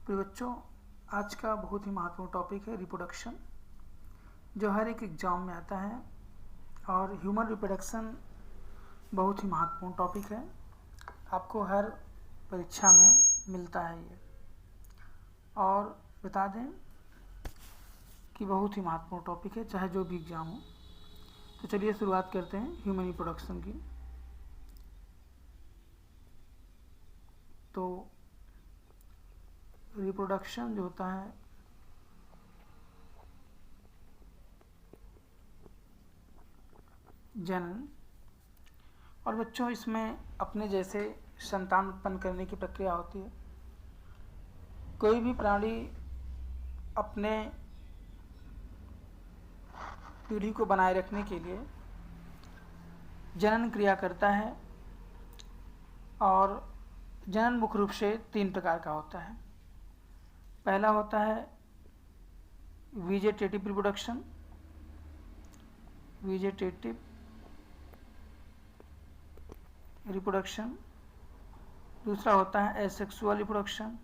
प्रिय बच्चों, आज का बहुत ही महत्वपूर्ण टॉपिक है रिप्रोडक्शन, जो हर एक एग्जाम में आता है। और ह्यूमन रिप्रोडक्शन बहुत ही महत्वपूर्ण टॉपिक है, आपको हर परीक्षा में मिलता है ये। और बता दें कि बहुत ही महत्वपूर्ण टॉपिक है, चाहे जो भी एग्ज़ाम हो। तो चलिए शुरुआत करते हैं ह्यूमन रिप्रोडक्शन की। तो रिप्रोडक्शन जो होता है जनन, और बच्चों इसमें अपने जैसे संतान उत्पन्न करने की प्रक्रिया होती है। कोई भी प्राणी अपने पीढ़ी को बनाए रखने के लिए जनन क्रिया करता है, और जनन मुख्य रूप से 3 प्रकार का होता है। पहला होता है वेजिटेटिव रिप्रोडक्शन, वेजिटेटिव रिप्रोडक्शन। दूसरा होता है एसेक्सुअल रिप्रोडक्शन,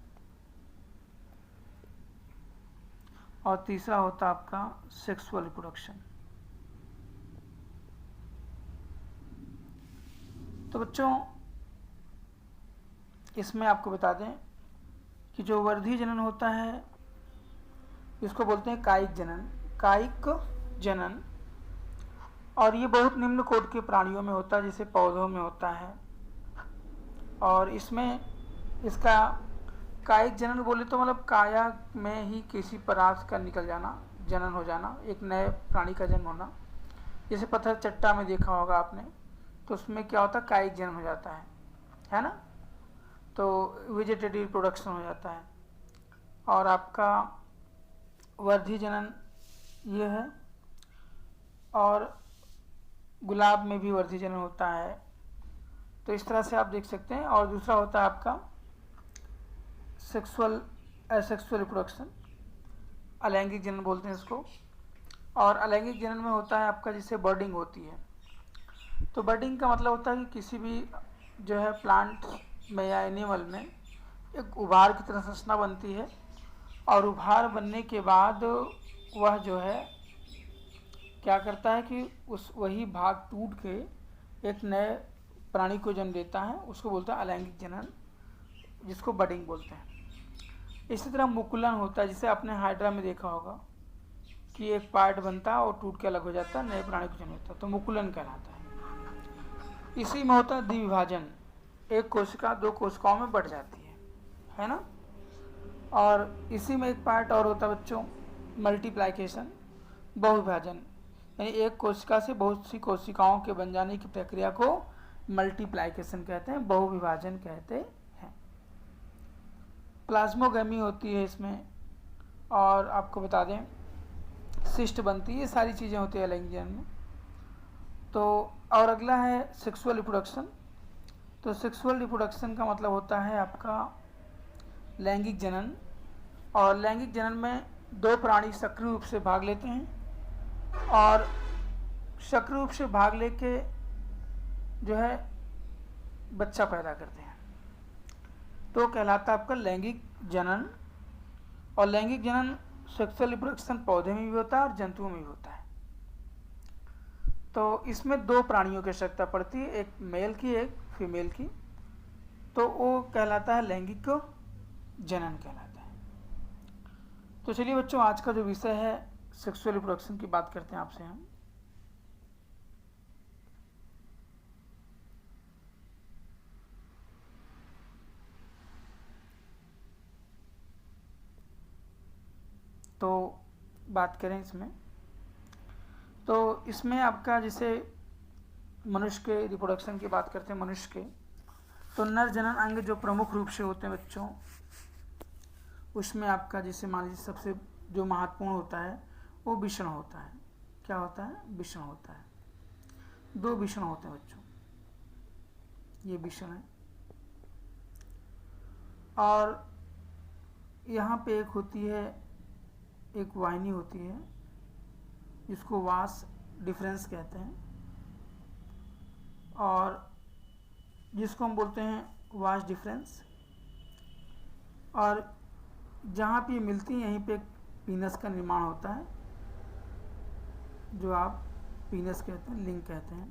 और तीसरा होता है आपका सेक्सुअल रिप्रोडक्शन। तो बच्चों इसमें आपको बता दें कि जो वर्धी जनन होता है इसको बोलते हैं कायिक जनन, कायिक जनन। और ये बहुत निम्न कोटि के प्राणियों में होता है, जैसे पौधों में होता है। और इसमें इसका कायिक जनन बोले तो मतलब काया में ही किसी पदार्थ का निकल जाना, जनन हो जाना, एक नए प्राणी का जन्म होना। जैसे पत्थर चट्टा में देखा होगा आपने, तो उसमें क्या होता है, कायिक जनन हो जाता है ना। तो वेजिटेटिव रिप्रोडक्शन हो जाता है। और आपका वर्धी जनन ये है, और गुलाब में भी वर्धी जनन होता है। तो इस तरह से आप देख सकते हैं। और दूसरा होता है आपका सेक्सुअल एसेक्सुअल रिप्रोडक्शन, अलैंगिक जनन बोलते हैं इसको। और अलैंगिक जनन में होता है आपका जैसे बर्डिंग होती है। तो बर्डिंग का मतलब होता है कि किसी भी जो है प्लांट में या एनिमल में एक उभार की तरह संरचना बनती है, और उभार बनने के बाद वह जो है क्या करता है कि उस वही भाग टूट के एक नए प्राणी को जन्म देता है, उसको बोलता है अलैंगिक जनन, जिसको बडिंग बोलते हैं। इसी तरह मुकुलन होता है, जिसे आपने हाइड्रा में देखा होगा कि एक पार्ट बनता है और टूट के अलग हो जाता है, नए प्राणी को जन्म देता है, तो मुकुलन कहलाता है। इसी में होता है द्विविभाजन, एक कोशिका 2 कोशिकाओं में बढ़ जाती है ना। और इसी में एक पार्ट और होता है बच्चों, मल्टीप्लाइकेशन, बहुविभाजन, यानी एक कोशिका से बहुत सी कोशिकाओं के बन जाने की प्रक्रिया को मल्टीप्लाइकेशन कहते हैं, बहुविभाजन कहते हैं। प्लाज्मोगेमी होती है इसमें, और आपको बता दें सिस्ट बनती है, ये सारी चीज़ें होती है अलैंगिक जनन में। तो और अगला है सेक्सुअल रिप्रोडक्शन। तो सेक्सुअल रिप्रोडक्शन का मतलब होता है आपका लैंगिक जनन। और लैंगिक जनन में 2 प्राणी सक्रिय रूप से भाग लेते हैं, और सक्रिय रूप से भाग लेके जो है बच्चा पैदा करते हैं, तो कहलाता है आपका लैंगिक जनन। और लैंगिक जनन सेक्सुअल रिप्रोडक्शन पौधे में भी होता है और जंतुओं में भी होता है। तो इसमें 2 प्राणियों की आवश्यकता पड़ती है, एक मेल की एक फीमेल की, तो वो कहलाता है लैंगिक जनन कहलाता है। तो चलिए बच्चों, आज का जो विषय है सेक्सुअल रिप्रोडक्शन की बात करते हैं आपसे हम। तो बात करें इसमें, तो इसमें आपका जैसे मनुष्य के रिप्रोडक्शन की बात करते हैं मनुष्य के, तो नर जनन अंग जो प्रमुख रूप से होते हैं बच्चों, उसमें आपका जैसे मान लीजिए सबसे जो महत्वपूर्ण होता है वो विषण होता है। क्या होता है? विषण होता है। 2 विषण होते हैं बच्चों, ये विषण है। और यहाँ पे एक होती है, एक वाहिनी होती है जिसको वास डिफरेंस कहते हैं, और जिसको हम बोलते हैं वास डिफरेंस। और जहाँ पे मिलती हैं यहीं पे पीनस का निर्माण होता है, जो आप पीनस कहते हैं, लिंग कहते हैं।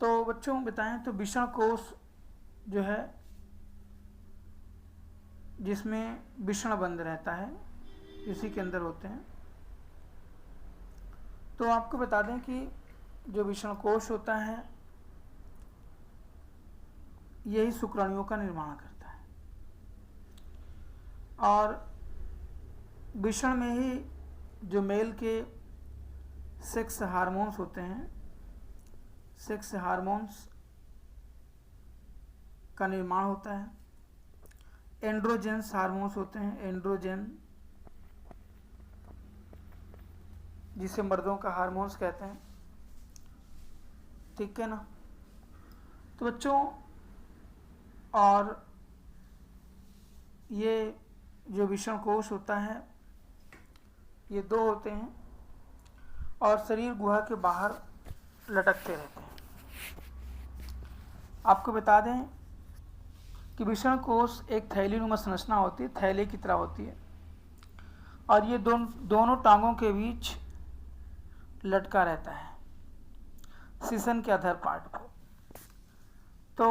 तो बच्चों बताएं, तो विषण कोश जो है जिसमें विषण बंद रहता है, इसी के अंदर होते हैं। तो आपको बता दें कि जो विषण कोश होता है यही शुक्राणुओं का निर्माण करता है, और विषण में ही जो मेल के सेक्स हार्मोन्स होते हैं, सेक्स हार्मोन्स का निर्माण होता है। एंड्रोजेंस हार्मोन्स होते हैं, एंड्रोजन जिसे मर्दों का हार्मोन्स कहते हैं, ठीक है ना। तो बच्चों, और ये जो विषण कोश होता है ये दो होते हैं और शरीर गुहा के बाहर लटकते रहते हैं। आपको बता दें कि विषण कोश एक थैलीनुमा संरचना होती है, थैले की तरह होती है, और ये दोनों टांगों के बीच लटका रहता है सीसन के अधर पार्ट पर। तो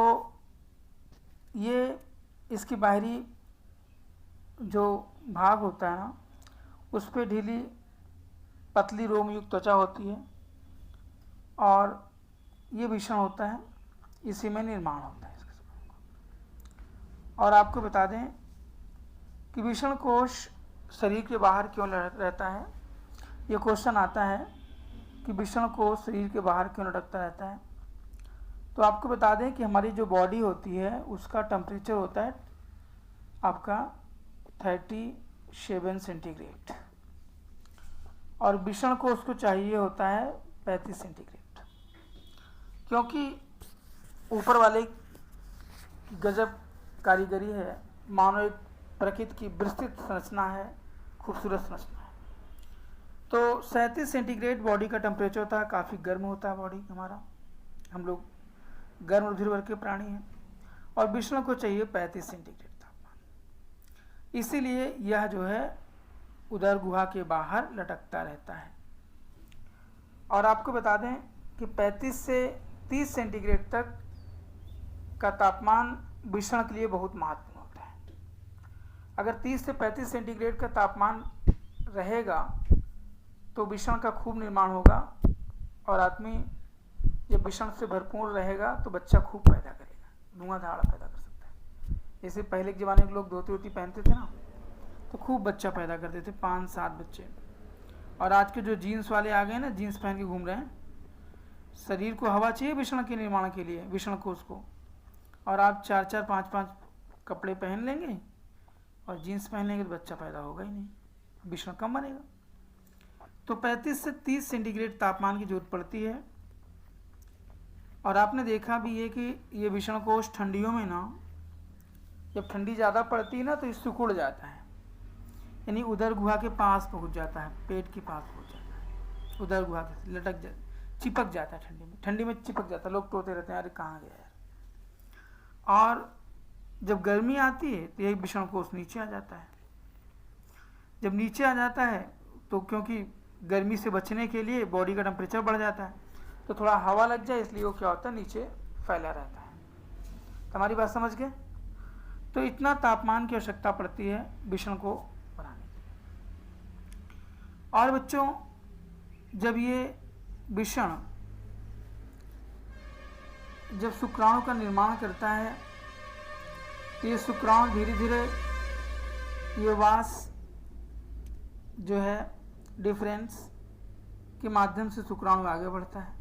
ये इसकी बाहरी जो भाग होता है ना, उस पर ढीली पतली रोमयुक्त त्वचा होती है, और ये विषण होता है, इसी में निर्माण होता है। और आपको बता दें कि विषण कोश शरीर के बाहर क्यों रहता है। ये क्वेश्चन आता है कि विषण कोश शरीर के बाहर क्यों लटकता रहता है। तो आपको बता दें कि हमारी जो बॉडी होती है उसका टेम्परेचर होता है आपका 37 सेंटीग्रेड, और विषण कोश को चाहिए होता है 35 सेंटीग्रेड, क्योंकि ऊपर वाले की गजब कारीगरी है, मानो एक प्रकृति की विस्तृत संरचना है, खूबसूरत संरचना है। तो 37 सेंटीग्रेड बॉडी का टेम्परेचर होता है, काफ़ी गर्म होता है बॉडी हमारा, हम लोग गर्म रुधिर वर्ग के प्राणी हैं, और विषण को चाहिए 35 सेंटीग्रेड तापमान। इसीलिए यह जो है उदर गुहा के बाहर लटकता रहता है। और आपको बता दें कि 35 से 30 सेंटीग्रेड तक का तापमान विषण के लिए बहुत महत्वपूर्ण होता है। अगर 30 से 35 सेंटीग्रेड का तापमान रहेगा तो विषण का खूब निर्माण होगा, और आदमी जब विषण से भरपूर रहेगा तो बच्चा खूब पैदा करेगा, धुआंधार पैदा कर सकता है। जैसे पहले के ज़माने के लोग धोती वोती पहनते थे ना, तो खूब बच्चा पैदा करते थे, 5-7 बच्चे। और आज के जो जीन्स वाले आ गए ना, जीन्स पहन के घूम रहे हैं, शरीर को हवा चाहिए विषण के निर्माण के लिए, विषण कोश को, और आप 4-4, 5-5 कपड़े पहन लेंगे और जीन्स पहन लेंगे तो बच्चा पैदा होगा ही नहीं, विषण कम बनेगा। तो 35 से 30 सेंटीग्रेड तापमान की जरूरत पड़ती है। और आपने देखा भी है कि ये विषण कोश ठंडियों में ना, जब ठंडी ज़्यादा पड़ती है ना तो ये सिकुड़ जाता है, यानी उदर गुहा के पास पहुंच जाता है, पेट के पास पहुंच जाता है, उदर गुहा के लटक चिपक जाता है, ठंडी में चिपक जाता है। लोग टोते रहते हैं, अरे कहाँ गया यार। और जब गर्मी आती है तो यही विषण कोश नीचे आ जाता है। जब नीचे आ जाता है तो क्योंकि गर्मी से बचने के लिए बॉडी का टेम्परेचर बढ़ जाता है, तो थोड़ा हवा लग जाए इसलिए वो क्या होता है, नीचे फैला रहता है। तुम्हारी बात समझ गए। तो इतना तापमान की आवश्यकता पड़ती है विषण को बनाने के। और बच्चों, जब ये विषण जब शुक्राणु का निर्माण करता है तो ये शुक्राणु धीरे धीरे ये वास जो है डिफरेंस के माध्यम से शुक्राणु आगे बढ़ता है,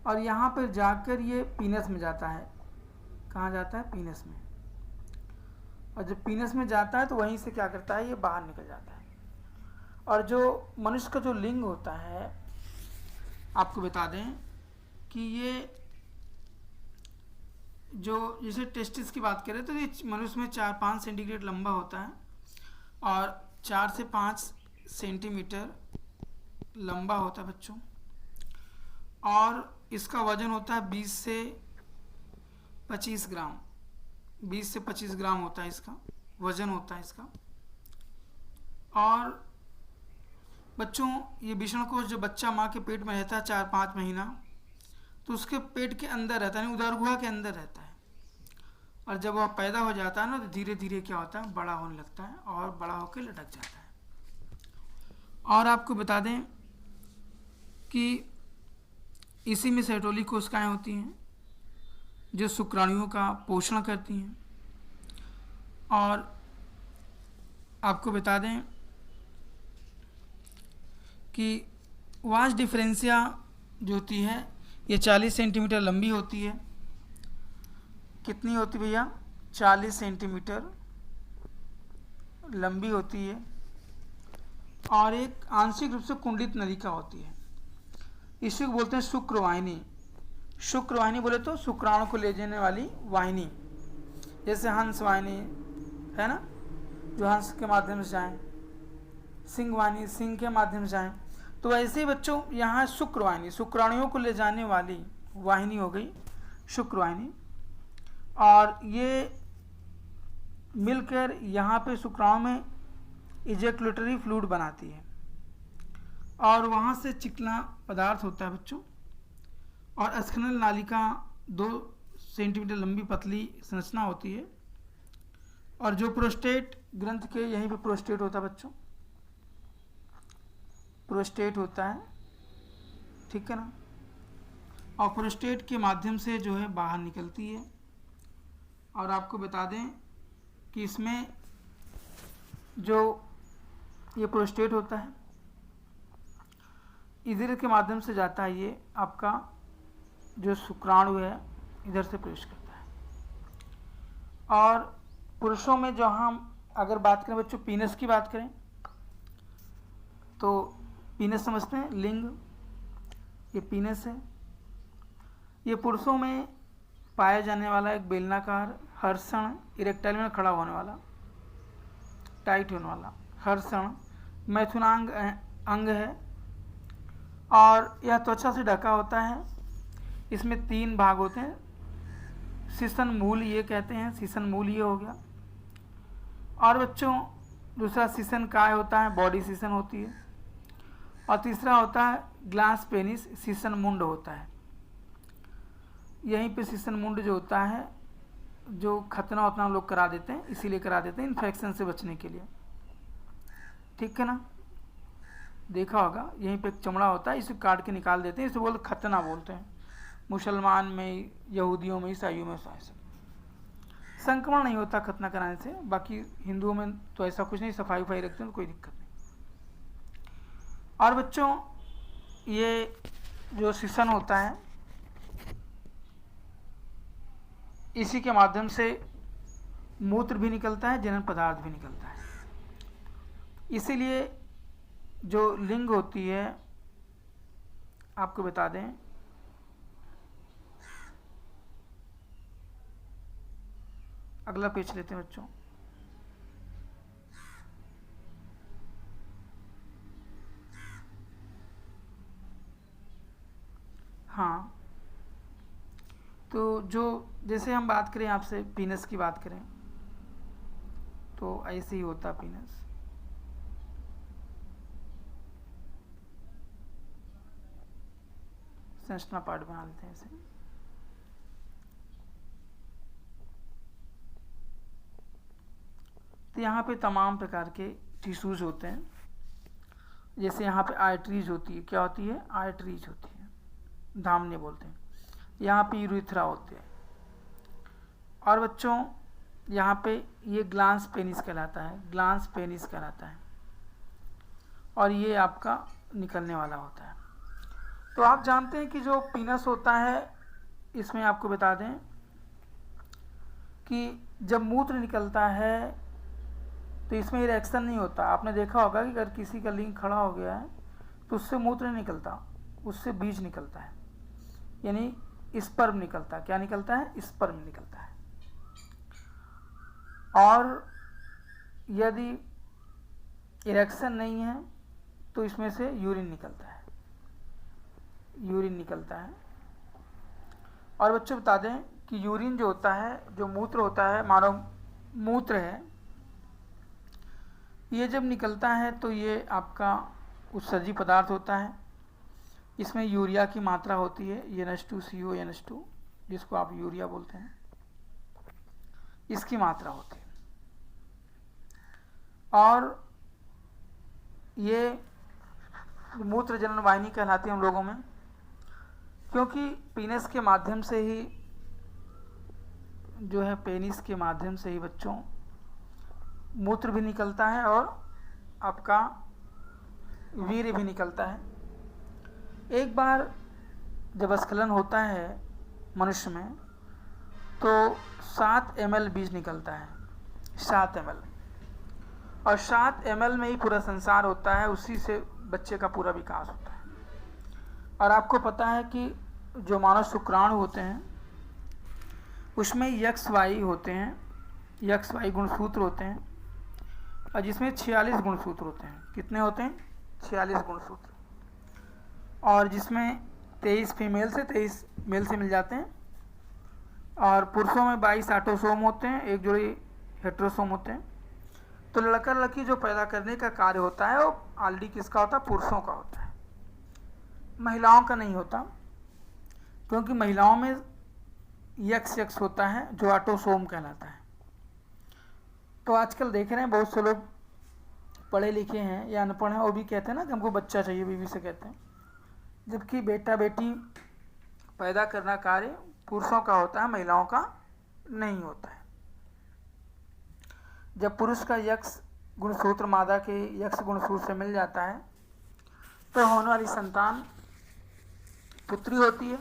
और यहाँ पर जाकर ये पीनस में जाता है। कहाँ जाता है? पीनस में। और जब पीनस में जाता है तो वहीं से क्या करता है, ये बाहर निकल जाता है। और जो मनुष्य का जो लिंग होता है, आपको बता दें कि ये जो जैसे टेस्टिस की बात करें तो ये मनुष्य में 4-5 सेंटीग्रेड लंबा होता है और 4 से 5 सेंटीमीटर लंबा होता है बच्चों, और इसका वजन होता है 20 से 25 ग्राम, 20 से 25 ग्राम होता है इसका वजन होता है इसका। और बच्चों ये विषणकोष जब बच्चा माँ के पेट में रहता है 4-5 महीना, तो उसके पेट के अंदर रहता है, यानी उदर गुहा के अंदर रहता है। और जब वह पैदा हो जाता है ना, तो धीरे धीरे क्या होता है, बड़ा होने लगता है और बड़ा होकर लटक जाता है। और आपको बता दें कि इसी में सेटोली कोशिकाएं होती हैं जो शुक्राणुओं का पोषण करती हैं। और आपको बता दें कि वास डिफरेंशिया जो होती है ये 40 सेंटीमीटर लंबी होती है। कितनी होती भैया? 40 सेंटीमीटर लंबी होती है और एक आंशिक रूप से कुंडित नलिका होती है। इसी को बोलते हैं शुक्रवाहिनी। शुक्रवाहिनी बोले तो शुक्राणु को ले जाने वाली वाहिनी, जैसे हंस वाहिनी है ना, जो हंस के माध्यम से जाए, सिंह वाहिनी सिंह के माध्यम से जाए। तो ऐसे ही बच्चों यहाँ शुक्रवाहिनी, शुक्राणुओं को ले जाने वाली वाहिनी हो गई शुक्रवाहिनी। और ये मिलकर यहाँ पे शुक्राणु में इजैकुलेटरी फ्लूइड बनाती है और वहाँ से चिकना पदार्थ होता है बच्चों। और स्खलन नालिका 2 सेंटीमीटर लंबी पतली संरचना होती है। और जो प्रोस्टेट ग्रंथ के, यहीं पे प्रोस्टेट होता है बच्चों, प्रोस्टेट होता है, ठीक है ना। और प्रोस्टेट के माध्यम से जो है बाहर निकलती है। और आपको बता दें कि इसमें जो ये प्रोस्टेट होता है इधर के माध्यम से जाता है, ये आपका जो शुक्राणु है इधर से प्रवेश करता है। और पुरुषों में जो हम अगर बात करें बच्चों पीनस की बात करें तो पीनस समझते हैं, लिंग, ये पीनस है। ये पुरुषों में पाया जाने वाला एक बेलनाकार हर्षण, इरेक्टाइल में खड़ा होने वाला, टाइट होने वाला हर्षण मैथुनांग अंग है। और यह त्वचा से ढका होता है। इसमें 3 भाग होते हैं, सीसन मूल ये कहते हैं, सीसन मूल ये हो गया। और बच्चों दूसरा सीसन काय होता है, बॉडी सीसन होती है। और तीसरा होता है ग्लास पेनिस, सीसन मुंड होता है। यहीं पे सीसन मुंड जो होता है, जो खतना उतना लोग करा देते हैं, इसीलिए करा देते हैं इन्फेक्शन से बचने के लिए, ठीक है ना। देखा होगा यहीं पे एक चमड़ा होता है, इसे काट के निकाल देते हैं, इसे बोलते खतना बोलते हैं। मुसलमान में, यहूदियों में, ईसाइयों में ऐसा संक्रमण नहीं होता खतना कराने से। बाकी हिंदुओं में तो ऐसा कुछ नहीं, सफाई वफाई रखते हैं तो कोई दिक्कत नहीं। और बच्चों ये जो सीसन होता है इसी के माध्यम से मूत्र भी निकलता है, जनन पदार्थ भी निकलता है। इसीलिए जो लिंग होती है आपको बता दें, अगला पेज लेते हैं बच्चों। हाँ, तो जो जैसे हम बात करें आपसे पीनस की बात करें तो ऐसे ही होता पीनस। संरचना पार्ट बना लेते हैं इसे। तो यहाँ पे तमाम प्रकार के टिश्यूज होते हैं। जैसे यहाँ पे आर्टरीज होती है, क्या होती है? आर्टरीज होती है, धामने बोलते हैं। यहाँ पे यूरिथ्रा होते हैं। और बच्चों यहाँ पे ये ग्लांस पेनिस कहलाता है, ग्लांस पेनिस कहलाता है। और ये आपका निकलने वाला होता है। तो आप जानते हैं कि जो पीनस होता है इसमें आपको बता दें कि जब मूत्र निकलता है तो इसमें इरेक्शन नहीं होता। आपने देखा होगा कि अगर किसी का लिंग खड़ा हो गया है तो उससे मूत्र नहीं निकलता, उससे बीज निकलता है, यानी स्पर्म निकलता है। क्या निकलता है? स्पर्म निकलता है। और यदि इरेक्शन नहीं है तो इसमें से यूरिन निकलता है, यूरिन निकलता है। और बच्चों बता दें कि यूरिन जो होता है, जो मूत्र होता है, मानव मूत्र है, ये जब निकलता है तो ये आपका उत्सर्जी पदार्थ होता है। इसमें यूरिया की मात्रा होती है, NH2CO NH2, जिसको आप यूरिया बोलते हैं, इसकी मात्रा होती है। और ये मूत्र जनन वाहिनी कहलाती है हम लोगों में, क्योंकि पीनस के माध्यम से ही जो है, पेनिस के माध्यम से ही बच्चों मूत्र भी निकलता है और आपका वीर्य भी निकलता है। एक बार जब स्खलन होता है मनुष्य में तो 7 ml बीज निकलता है, 7 ml, और 7 ml में ही पूरा संसार होता है, उसी से बच्चे का पूरा विकास होता है। और आपको पता है कि जो मानव शुक्राणु होते हैं उसमें XY होते हैं, XY गुणसूत्र होते हैं, और जिसमें 46 गुणसूत्र होते हैं। कितने होते हैं? 46 गुणसूत्र। और जिसमें 23 फीमेल से 23 मेल से मिल जाते हैं, और पुरुषों में 22 ऑटोसोम होते हैं, 1 जोड़ी हेट्रोसोम होते हैं। तो लड़का लड़की जो पैदा करने का कार्य होता है वो ऑलरेडी किसका होता है? पुरुषों का होता है, महिलाओं का नहीं होता, क्योंकि महिलाओं में XX होता है जो ऑटोसोम कहलाता है। तो आजकल देख रहे हैं बहुत से लोग पढ़े लिखे हैं या अनपढ़ हैं, वो भी कहते हैं ना कि हमको बच्चा चाहिए, बीवी से कहते हैं, जबकि बेटा बेटी पैदा करना कार्य पुरुषों का होता है, महिलाओं का नहीं होता है। जब पुरुष का X गुणसूत्र मादा के X गुणसूत्र से मिल जाता है तो होने वाली संतान पुत्री होती है,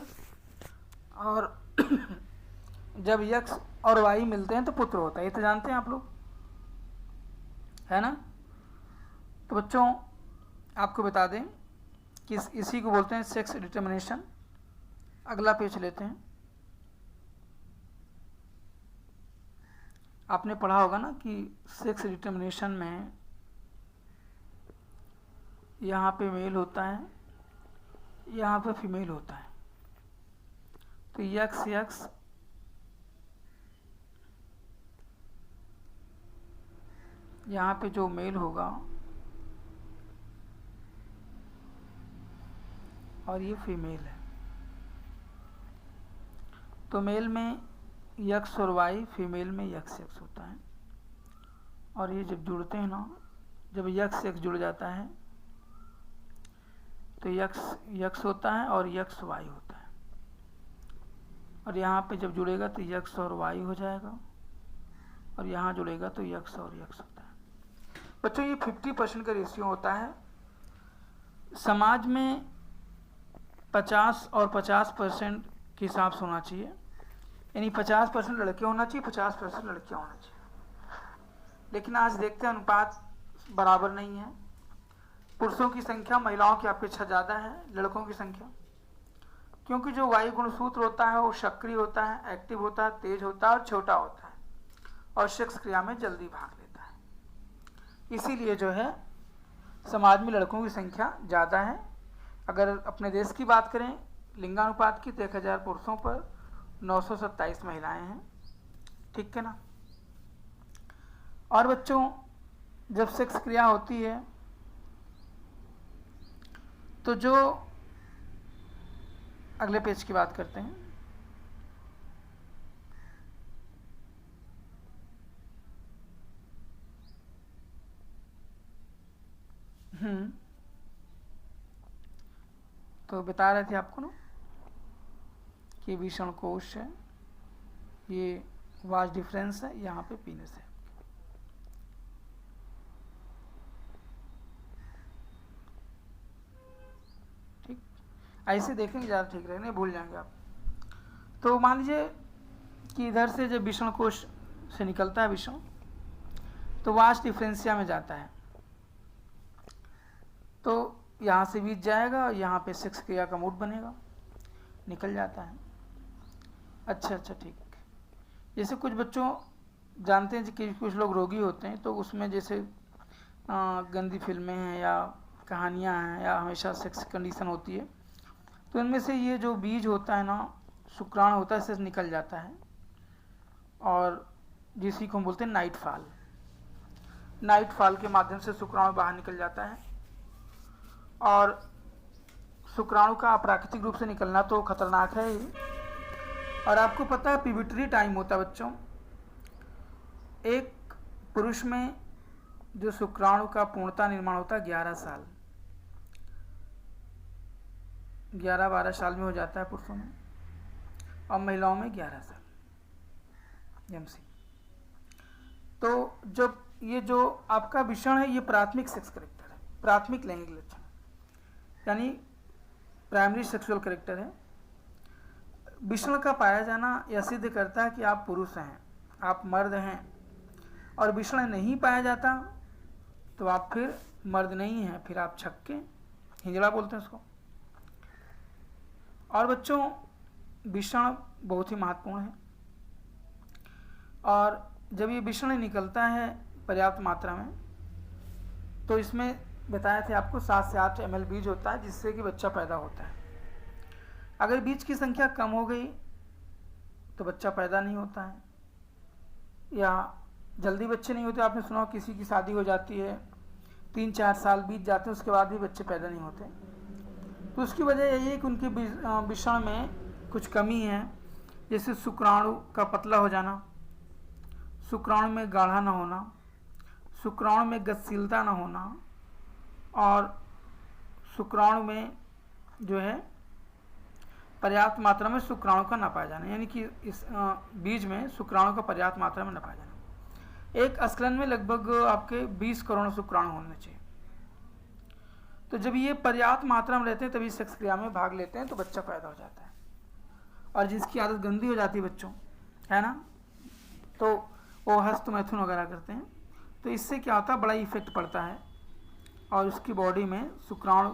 और जब X और Y मिलते हैं तो पुत्र होता है। ये तो जानते हैं आप लोग, है ना? तो बच्चों आपको बता दें कि इसी को बोलते हैं सेक्स डिटर्मिनेशन। अगला पेज लेते हैं। आपने पढ़ा होगा ना कि सेक्स डिटर्मिनेशन में यहाँ पे मेल होता है, यहाँ पे फीमेल होता है। तो XX यहाँ पे जो मेल होगा और ये फीमेल है, तो मेल में X और Y, फीमेल में XX होता है। और ये जब जुड़ते हैं ना, जब XX जुड़ जाता है तो X होता है और XY होता है, और यहाँ पे जब जुड़ेगा तो X और Y हो जाएगा, और यहाँ जुड़ेगा तो X और X होता है। बच्चों ये 50% का रेशियो होता है। समाज में 50 और 50% के हिसाब से होना चाहिए, यानी 50% लड़के होना चाहिए, 50% लड़कियां होना चाहिए। लेकिन आज देखते हैं अनुपात बराबर नहीं है। पुरुषों की संख्या महिलाओं की अपेक्षा ज़्यादा है लड़कों की संख्या, क्योंकि जो वायु गुणसूत्र होता है वो सक्रिय होता है, एक्टिव होता है, तेज होता है और छोटा होता है, और सेक्स क्रिया में जल्दी भाग लेता है। इसीलिए जो है समाज में लड़कों की संख्या ज़्यादा है। अगर अपने देश की बात करें लिंगानुपात की तो 1000 पुरुषों पर 927 महिलाएं हैं। ठीक है ना? और बच्चों जब सेक्स क्रिया होती है तो जो अगले पेज की बात करते हैं, तो बता रहे थे आपको ना कि विषण कोश है, ये वाज डिफरेंस है, यहाँ पे पीनस है। ठीक, ऐसे देखेंगे ज़्यादा ठीक रहेगा, नहीं भूल जाएंगे आप। तो मान लीजिए कि इधर से जब विषण कोश से निकलता है विषण, तो वाज डिफरेंसिया में जाता है, तो यहाँ से बीच जाएगा और यहाँ पे सेक्स क्रिया का मूड बनेगा, निकल जाता है। अच्छा ठीक। जैसे कुछ बच्चों जानते हैं कि कुछ लोग रोगी होते हैं, तो उसमें जैसे गंदी फिल्में हैं या कहानियाँ हैं या हमेशा सेक्स कंडीशन होती है, तो इनमें से ये जो बीज होता है ना, शुक्राणु होता है, इससे निकल जाता है, और जिसी को हम बोलते हैं नाइट फॉल। नाइट फॉल के माध्यम से शुक्राणु बाहर निकल जाता है। और शुक्राणु का अप्राकृतिक रूप से निकलना तो खतरनाक है ही। और आपको पता है पिविटरी टाइम होता है बच्चों, एक पुरुष में जो शुक्राणु का पूर्णता निर्माण होता है 11 साल, 11-12 साल में हो जाता है पुरुषों में, और महिलाओं में 11 साल एमसी। तो जब ये जो आपका विषण है ये प्राथमिक सेक्स करेक्टर है, प्राथमिक लैंगिक लक्षण यानी प्राइमरी सेक्सुअल करेक्टर है। विषण का पाया जाना यह सिद्ध करता है कि आप पुरुष हैं, आप मर्द हैं। और विषण नहीं पाया जाता तो आप फिर मर्द नहीं हैं, फिर आप छक्के, हिजड़ा बोलते हैं उसको। और बच्चों विषण बहुत ही महत्वपूर्ण है, और जब ये विषण निकलता है पर्याप्त मात्रा में तो इसमें बताया था आपको 7 से 8 ml बीज होता है जिससे कि बच्चा पैदा होता है। अगर बीज की संख्या कम हो गई तो बच्चा पैदा नहीं होता है, या जल्दी बच्चे नहीं होते। आपने सुना किसी की शादी हो जाती है, 3-4 साल बीत जाते हैं, उसके बाद भी बच्चे पैदा नहीं होते। तो उसकी वजह यही है कि उनके विषण में कुछ कमी है, जैसे शुक्राणु का पतला हो जाना, शुक्राणु में गाढ़ा ना होना, शुक्राणु में गतिशीलता ना होना, और शुक्राणु में जो है पर्याप्त मात्रा में शुक्राणु का न पाया जाना, यानी कि इस बीज में शुक्राणु का पर्याप्त मात्रा में न पाया जाना। एक स्खलन में लगभग आपके 20 करोड़ शुक्राणु होने चाहिए। तो जब ये पर्याप्त मात्रा में रहते हैं तभी सेक्स क्रिया में भाग लेते हैं तो बच्चा पैदा हो जाता है। और जिसकी आदत गंदी हो जाती है बच्चों, है ना, तो वो हस्त मैथुन वगैरह करते हैं, तो इससे क्या होता है बड़ा इफेक्ट पड़ता है, और उसकी बॉडी में शुक्राणु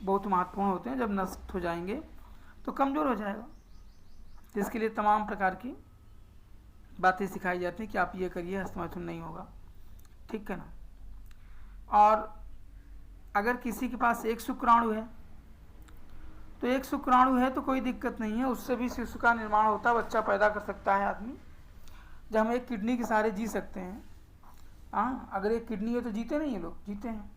बहुत महत्वपूर्ण होते हैं, जब नष्ट हो जाएंगे तो कमज़ोर हो जाएगा। जिसके लिए तमाम प्रकार की बातें सिखाई जाती हैं कि आप ये करिए, हस्तमैथुन नहीं होगा, ठीक है ना। और अगर किसी के पास एक शुक्राणु है तो एक शुक्राणु है तो कोई दिक्कत नहीं है, उससे भी शिशु का निर्माण होता है, बच्चा पैदा कर सकता है आदमी। जब हम एक किडनी के सहारे जी सकते हैं, हाँ, अगर एक किडनी है तो जीते नहीं है लोग, जीते हैं।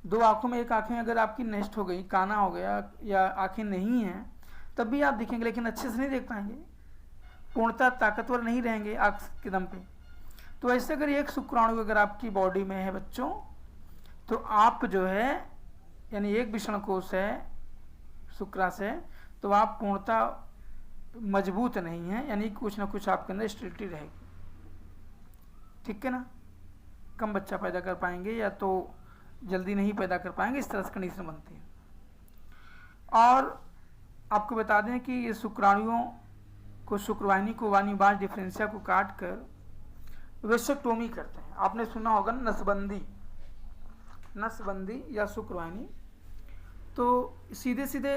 2 आँखों में एक आँखें अगर आपकी नष्ट हो गई, काना हो गया या आँखें नहीं हैं, तब भी आप दिखेंगे, लेकिन अच्छे से नहीं देख पाएंगे, पूर्णतः ताकतवर नहीं रहेंगे आँख के दम पे। तो ऐसे अगर एक शुक्राणु अगर आपकी बॉडी में है बच्चों, तो आप जो है यानी एक विषण कोष है शुक्रा से, तो आप पूर्णतः मजबूत नहीं हैं, यानी कुछ ना कुछ आपके अंदर स्टेबिलिटी रहेगी, ठीक है ना। कम बच्चा पैदा कर पाएंगे या तो जल्दी नहीं पैदा कर पाएंगे, इस तरह से कंडीशन बनती है। और आपको बता दें कि ये शुक्राणुओं को, शुक्रवाहिनी को, वानिबाज डिफरेंशिया को काट कर वेसेक्टोमी करते हैं। आपने सुना होगा नसबंदी, नसबंदी या शुक्रवाहिनी। तो सीधे सीधे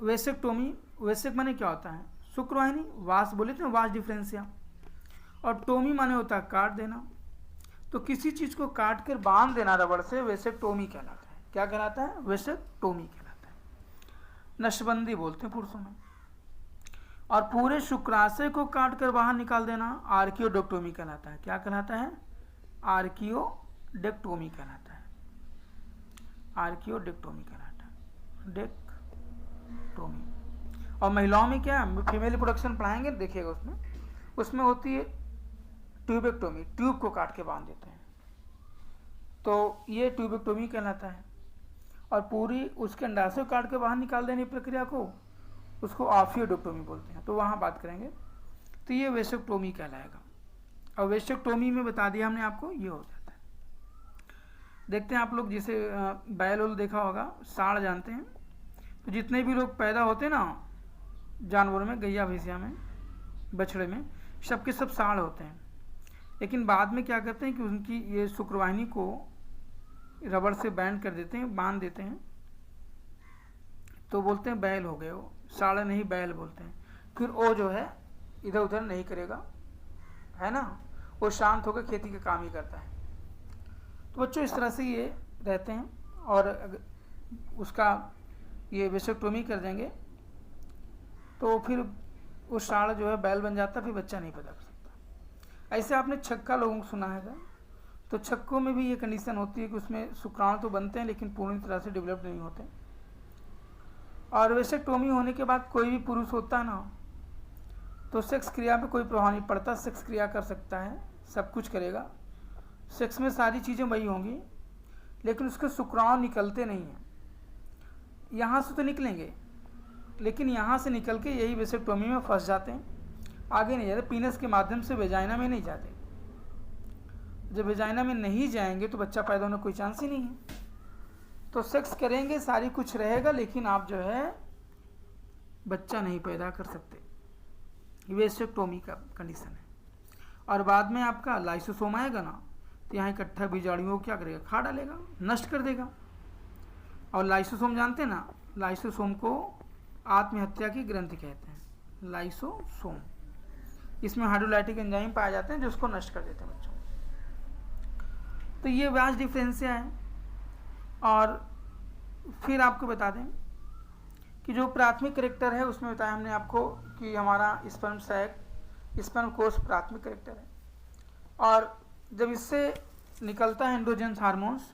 वेसेक्टोमी, वेसेक माने क्या होता है शुक्रवाहिनी, वास बोले थे वास डिफरेंशिया, और टोमी माने होता है काट देना। तो किसी चीज़ को काट कर बांध देना रबड़ से वेसेक्टोमी कहलाता है। क्या कहलाता है? वेसेक्टोमी कहलाता है। नसबंदी बोलते हैं पुरुषों में। और पूरे शुक्राशय को काट कर बाहर निकाल देना आर्कियोडेक्टोमी कहलाता है। क्या कहलाता है? आर्कियोडेक्टोमी कहलाता है। आर्कियोडेक्टोमी कहलाता है, डेक्टोमी। और महिलाओं में क्या है, फीमेल रिप्रोडक्शन पढ़ाएंगे, देखिएगा उसमें होती है ट्यूबेक्टोमी, ट्यूब को काट के बांध देते हैं, तो ये ट्यूबेक्टोमी कहलाता है। और पूरी उसके अंडाशय को काट के बाहर निकाल देने की प्रक्रिया को उसको ऑफियोडेक्टोमी बोलते हैं, तो वहाँ बात करेंगे। तो ये वेसेक्टोमी कहलाएगा। और वेसेक्टोमी में बता दिया हमने आपको, ये हो जाता है। देखते हैं आप लोग, जैसे बैल उल देखा होगा, साढ़ जानते हैं, तो जितने भी लोग पैदा होते हैं ना जानवरों में, गैया भैंसिया में, बछड़े में, सबके सब साढ़ होते हैं। लेकिन बाद में क्या करते हैं कि उनकी ये शुक्रवाहिनी को रबड़ से बैंड कर देते हैं, बांध देते हैं, तो बोलते हैं बैल हो गए, वो साढ़ नहीं बैल बोलते हैं। फिर वो जो है इधर उधर नहीं करेगा, है ना, वो शांत होकर खेती का काम ही करता है। तो बच्चों इस तरह से ये रहते हैं। और उसका ये वेसेक्टोमी कर देंगे तो फिर वो साढ़ जो है बैल बन जाता है, फिर बच्चा नहीं पैदा कर सकता। ऐसे आपने छक्का लोगों को सुना है, तो छक्कों में भी ये कंडीशन होती है कि उसमें शुक्राणु तो बनते हैं लेकिन पूरी तरह से डेवलप नहीं होते। और वेसेक्टोमी होने के बाद कोई भी पुरुष होता है ना, तो सेक्स क्रिया पे कोई प्रभाव नहीं पड़ता, सेक्स क्रिया कर सकता है, सब कुछ करेगा, सेक्स में सारी चीज़ें वही होंगी, लेकिन उसके शुक्राणु निकलते नहीं हैं। यहाँ से तो निकलेंगे लेकिन यहाँ से निकल के यही वेसेक्टोमी में फंस जाते हैं, आगे नहीं जाते, पीनस के माध्यम से वेजाइना में नहीं जाते। जब वेजाइना में नहीं जाएंगे तो बच्चा पैदा होने का कोई चांस ही नहीं है। तो सेक्स करेंगे, सारी कुछ रहेगा, लेकिन आप जो है बच्चा नहीं पैदा कर सकते। वेसेक्टोमी का कंडीशन है। और बाद में आपका लाइसोसोम आएगा ना, तो यहाँ इकट्ठा बीजाणुओं को क्या करेगा, खा डालेगा, नष्ट कर देगा। और लाइसोसोम जानते हैं ना, लाइसोसोम को आत्महत्या की ग्रंथि कहते हैं, लाइसोसोम। इसमें हाइड्रोलाइटिक एंजाइम पाए जाते हैं जो उसको नष्ट कर देते हैं बच्चों। तो ये व्याज डिफरेंसिया है। और फिर आपको बता दें कि जो प्राथमिक करेक्टर है उसमें बताया हमने आपको कि हमारा स्पर्म सैक, स्पर्म कोष प्राथमिक करेक्टर है। और जब इससे निकलता है एंड्रोजन हार्मोन्स,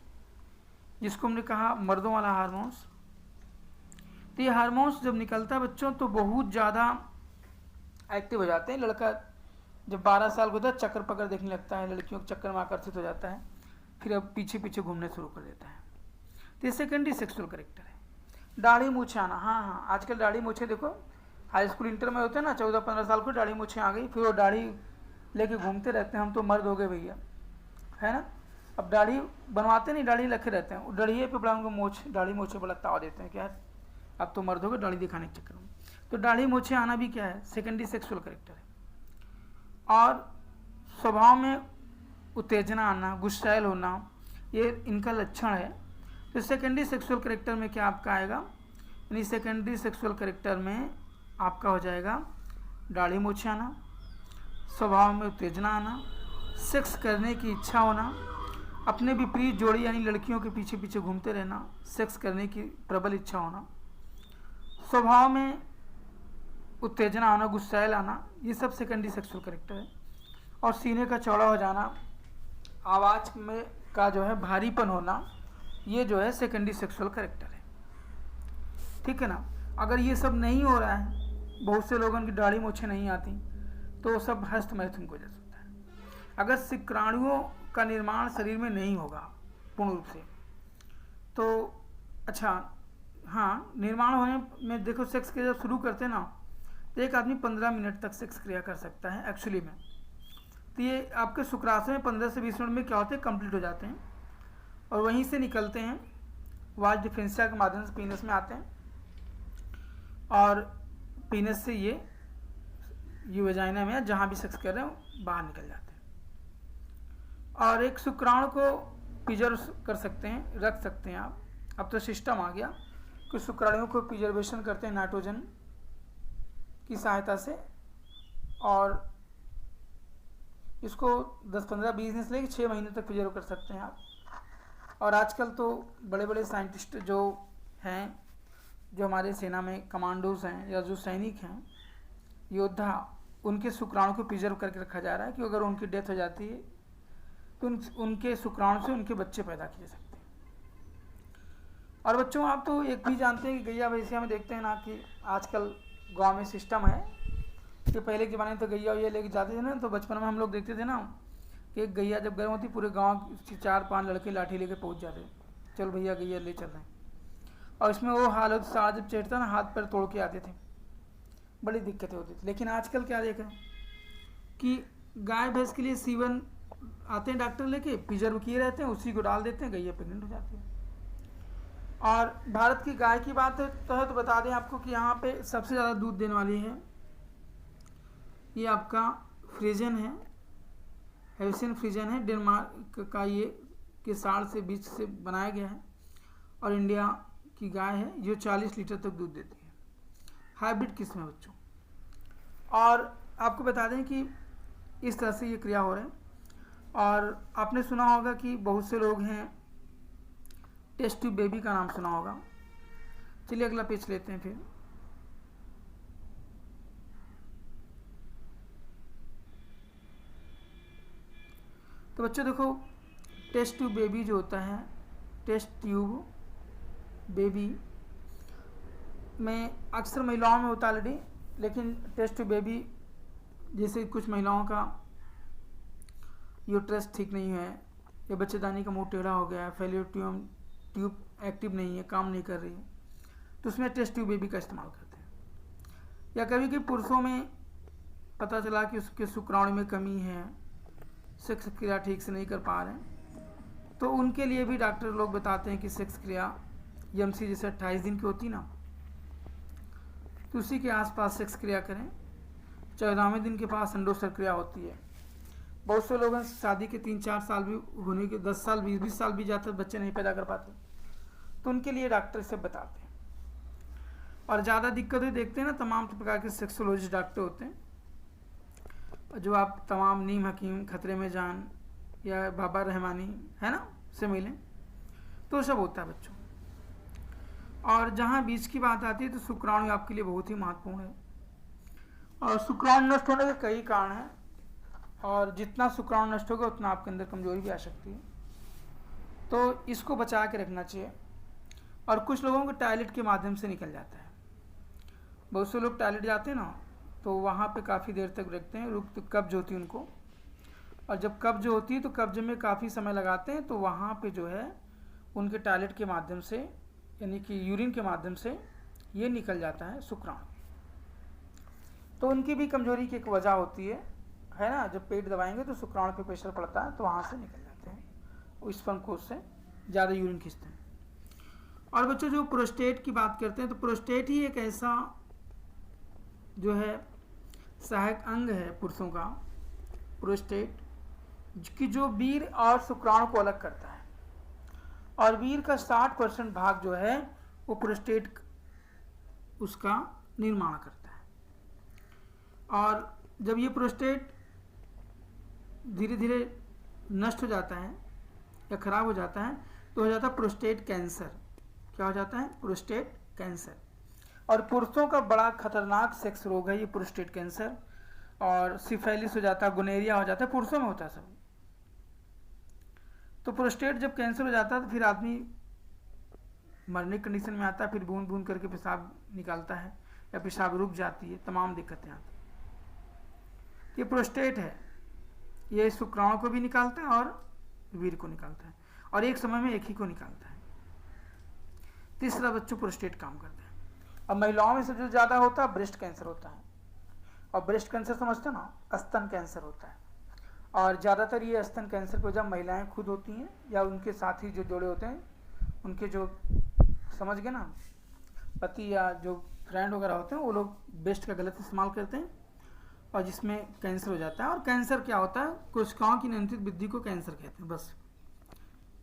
जिसको हमने कहा मर्दों वाला हार्मोन्स, तो ये हार्मोन्स जब निकलता है बच्चों तो बहुत ज़्यादा एक्टिव हो जाते हैं। लड़का जब 12 साल का होता है चक्कर पकड़ देखने लगता है, लड़कियों के चक्कर में आकर्षित हो जाता है, फिर अब पीछे पीछे घूमने शुरू कर देता है। तो ये सेकेंडरी सेक्सुअल करेक्टर है। दाढ़ी मूछे आना, हाँ, आजकल दाढ़ी मूछे देखो हाई स्कूल इंटर में होते हैं ना, 14-15 साल को दाढ़ी मूछे आ गई, फिर वो दाढ़ी लेके घूमते रहते हैं, हम तो मर्द हो गए भैया, है ना। अब दाढ़ी बनवाते नहीं, दाढ़ी रखे रहते हैं, दाढ़ी पे बड़ा उनको दाढ़ी मूछे बड़ा ताव देते हैं, क्या अब तो मर्द हो गए दाढ़ी दिखाने के चक्कर में। तो दाढ़ी मूछे आना भी क्या है, सेकेंडरी सेक्सुअल करेक्टर है। और स्वभाव में उत्तेजना आना, गुस्सैल होना, ये इनका लक्षण है। तो सेकेंडरी सेक्सुअल करेक्टर में क्या आपका आएगा, यानी सेकेंडरी सेक्सुअल करेक्टर में आपका हो जाएगा दाढ़ी मूछे आना, स्वभाव में उत्तेजना आना, सेक्स करने की इच्छा होना, अपने विपरीत जोड़ी यानी लड़कियों के पीछे पीछे घूमते रहना, सेक्स करने की प्रबल इच्छा होना, स्वभाव में उत्तेजना आना, गुस्सैल आना, ये सब सेकेंडरी सेक्सुअल करेक्टर है। और सीने का चौड़ा हो जाना, आवाज़ में का जो है भारीपन होना, ये जो है सेकेंडरी सेक्सुअल करेक्टर है। ठीक है ना। अगर ये सब नहीं हो रहा है, बहुत से लोगों की दाढ़ी मूछें नहीं आती, तो वो सब हस्त मैथुन की वजह से होता है। अगर शुक्राणुओं का निर्माण शरीर में नहीं होगा पूर्ण रूप से, तो अच्छा हाँ, निर्माण होने में देखो, सेक्स क्रिया जब शुरू करते हैं ना, तो एक आदमी 15 मिनट तक सेक्स क्रिया कर सकता है एक्चुअली में। तो ये आपके शुक्राशय में 15 से 20 मिनट में क्या होते हैं, कंप्लीट हो जाते हैं, और वहीं से निकलते हैं, वाज डिफरेंशिया के माध्यम से पीनस में आते हैं, और पीनस से ये वेजाइना में जहाँ भी सेक्स कर रहे हो बाहर निकल जाते हैं। और एक शुक्राणु को प्रिजर्व कर सकते हैं, रख सकते हैं आप। अब तो सिस्टम आ गया कि शुक्राणुओं को प्रिजर्वेशन करते हैं नाइट्रोजन की सहायता से, और इसको 10-15-20 दिन से लेकर 6 महीने तक प्रिजर्व कर सकते हैं आप। और आजकल तो बड़े बड़े साइंटिस्ट जो हैं, जो हमारे सेना में कमांडोज हैं या जो सैनिक हैं, योद्धा, उनके शुक्राणु को प्रिजर्व करके रखा जा रहा है कि अगर उनकी डेथ हो जाती है तो उनके शुक्राणु से उनके बच्चे पैदा किए जा सकते हैं। और बच्चों, आप तो एक भी जानते हैं कि गैया भैंसिया में देखते हैं ना कि आजकल गांव में सिस्टम है कि पहले के ज़माने में तो गैया वैया लेके जाते थे ना, तो बचपन में हम लोग देखते थे ना कि एक गैया जब गर्म होती, पूरे गांव के 4-5 लड़के लाठी लेके पहुंच जाते, चल भैया गैया ले चल रहे हैं। और इसमें वो हालत सारा जब चढ़ता ना, हाथ पैर तोड़ के आते थे, बड़ी दिक्कतें होती थी। लेकिन आजकल क्या देखा कि गाय भैंस के लिए सीवन आते हैं डॉक्टर लेके, प्रिजर्व किए रहते हैं, उसी को डाल देते हैं, गैया प्रेग्नेंट हो जाती है। और भारत की गाय की बात तो बता दें आपको कि यहाँ पे सबसे ज़्यादा दूध देने वाली है ये आपका फ्रीजन है, हेल्सियन फ्रीजन है, डेनमार्क का, ये के साढ़ से बीज से बनाया गया है। और इंडिया की गाय है जो 40 लीटर तक दूध देती है, हाइब्रिड किस्म है बच्चों। और आपको बता दें कि इस तरह से ये क्रिया हो रहा है। और आपने सुना होगा कि बहुत से लोग हैं, टेस्ट ट्यूब बेबी का नाम सुना होगा। चलिए अगला पेज लेते हैं फिर। तो बच्चों देखो, टेस्ट ट्यूब बेबी जो होता है, टेस्ट ट्यूब बेबी में अक्सर महिलाओं में होता है ऑलरेडी, लेकिन टेस्ट ट्यूब बेबी जैसे कुछ महिलाओं का यूट्रस ठीक नहीं है या बच्चेदानी का मुंह टेढ़ा हो गया है, फैलोपियन ट्यूब एक्टिव नहीं है, काम नहीं कर रही है, तो उसमें टेस्ट ट्यूब बेबी का इस्तेमाल करते हैं। या कभी कभी पुरुषों में पता चला कि उसके शुक्राणु में कमी है, सेक्स क्रिया ठीक से नहीं कर पा रहे हैं, तो उनके लिए भी डॉक्टर लोग बताते हैं कि सेक्स क्रिया यमसी जैसे 28 दिन की होती ना, तो उसी के आसपास सेक्स क्रिया करें। 14वें दिन के पास अंडोत्सर्ग क्रिया होती है। बहुत से लोग शादी के 3-4 साल भी होने के 10 साल 20 साल भी जाते बच्चे नहीं पैदा कर पाते, तो उनके लिए डॉक्टर से बताते हैं। और ज़्यादा दिक्कतें देखते हैं ना, तमाम प्रकार के सेक्सोलॉजिस्ट डॉक्टर होते हैं, जो आप तमाम नीम हकीम, खतरे में जान या बाबा रहमानी है ना से मिलें, तो सब होता है बच्चों। और जहाँ बीज की बात आती है तो शुक्राणु आपके लिए बहुत ही महत्वपूर्ण है। और शुक्राणु नष्ट होने के कई कारण हैं, और जितना शुक्राणु नष्ट होगा उतना आपके अंदर कमजोरी भी आ सकती है, तो इसको बचा के रखना चाहिए। और कुछ लोगों को टॉयलेट के माध्यम से निकल जाता है। बहुत से लोग टॉयलेट जाते हैं ना, तो वहाँ पे काफ़ी देर तक रखते हैं, तो कब्ज होती है उनको, और जब कब्ज होती है तो कब्ज में काफ़ी समय लगाते हैं, तो वहाँ पे जो है उनके टॉयलेट के माध्यम से यानी कि यूरिन के माध्यम से ये निकल जाता है शुक्राणु, तो उनकी भी कमजोरी की एक वजह होती है ना। जब पेट दबाएंगे तो शुक्राणु पे प्रेशर पड़ता है, तो वहाँ से निकल जाते हैं, स्पर्म कोश से ज़्यादा यूरिन खींचते हैं। और बच्चों जो प्रोस्टेट की बात करते हैं, तो प्रोस्टेट ही एक ऐसा जो है सहायक अंग है पुरुषों का, प्रोस्टेट, कि जो वीर और शुक्राणु को अलग करता है। और वीर का 60% भाग जो है वो प्रोस्टेट उसका निर्माण करता है। और जब ये प्रोस्टेट धीरे धीरे नष्ट हो जाता है या खराब हो जाता है, तो हो जाता है प्रोस्टेट कैंसर। क्या हो जाता है? Prostate cancer. और पुरुषों का बड़ा खतरनाक सेक्स रोग है ये प्रोस्टेट कैंसर। और सिफिलिस हो जाता है, गोनेरिया हो जाता है, पुरुषों में होता है सब। तो प्रोस्टेट जब कैंसर हो जाता है तो फिर आदमी मरने की कंडीशन में आता है, फिर बूंद बूंद करके पेशाब निकालता है या पेशाब रुक जाती है, तमाम दिक्कतें आती हैं। ये प्रोस्टेट है, ये शुक्राणु को भी निकालता है और वीर को निकालता है, और एक समय में एक ही को निकालता है। तीसरा बच्चों प्रोस्टेट काम करता है। अब महिलाओं में से जो ज़्यादा होता है ब्रेस्ट कैंसर होता है, और ब्रेस्ट कैंसर समझते हो ना, स्तन कैंसर होता है। और ज़्यादातर ये स्तन कैंसर को जब महिलाएं खुद होती हैं या उनके साथी जो जोड़े होते हैं, उनके जो समझ गए ना पति या जो फ्रेंड वगैरह होते हैं, वो लोग ब्रेस्ट का गलत इस्तेमाल करते हैं और जिसमें कैंसर हो जाता है। और कैंसर क्या होता है? कोशिकाओं की नियंत्रित वृद्धि को कैंसर कहते हैं। बस